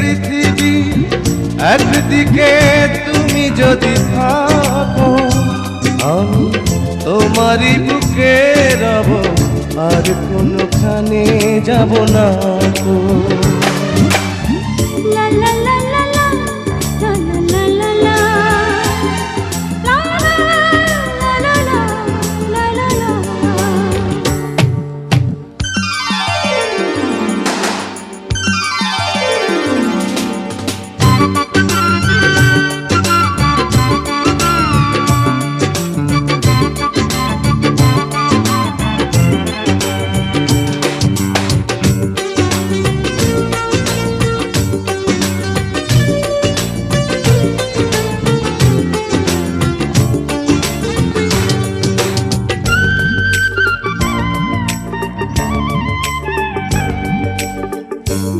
পৃথিবী, একদিকে তুমি যদি থাকো, আমি তোমারই বুকে রব, আর কোনোখানে যাব না গো। লা লা লা লা লা, লা লা লা লা, লা লা লা লা, লা লা লা।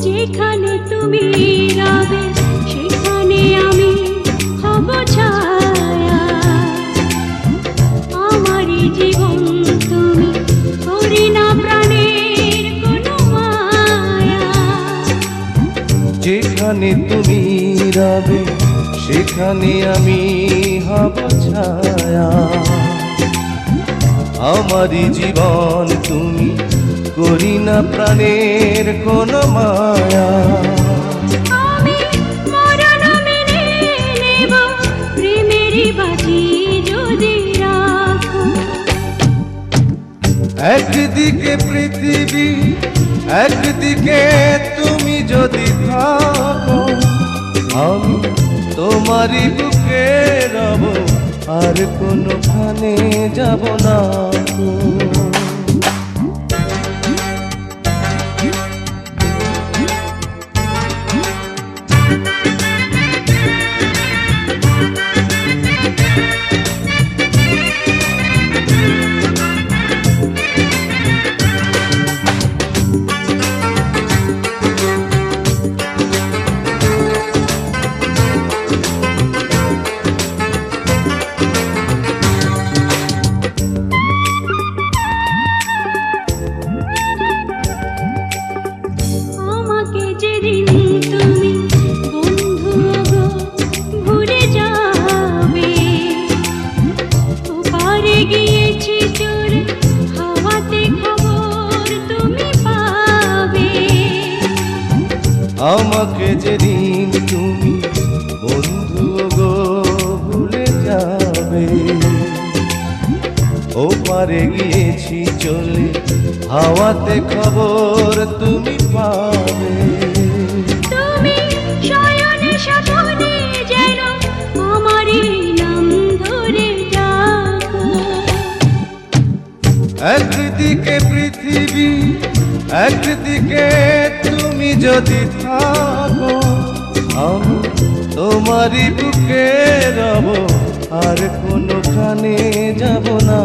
যেখানে তুমি রবে সেখানে আমি হব ছায়া, আমারই জীবন তুমি, করি না প্রাণের কোনো মায়া। যেখানে তুমি রবে সেখানে আমি হব ছায়া, আমারই জীবন তুমি, করি না প্রাণের কোনো মায়া। আমি মরণ মেনে নেব, প্রেমেরই বাজি যদি রাখো। একদিকে পৃথিবী, একদিকে তুমি যদি থাকো, আমি তোমারই বুকে রব, আর কোনোখানে যাব না গো। আমাকে যেদিন তুমি বন্ধু গো ভুলে যাবে, ওপারে গিয়েছি চলে হাওয়াতে খবর তুমি পাবে। আমাকে যেদিন তুমি বন্ধু গো ভুলে যাবে, ওপারে গিয়েছি চলে হাওয়াতে খবর তুমি পাবে। তুমি শয়নে স্বপনে যেন আমারই নাম ধরে ডাকো। একদিকে পৃথিবী, একদিকে তুমি যদি থাকো, আমি তোমারই বুকে রব, আর কোনোখানে যাব না।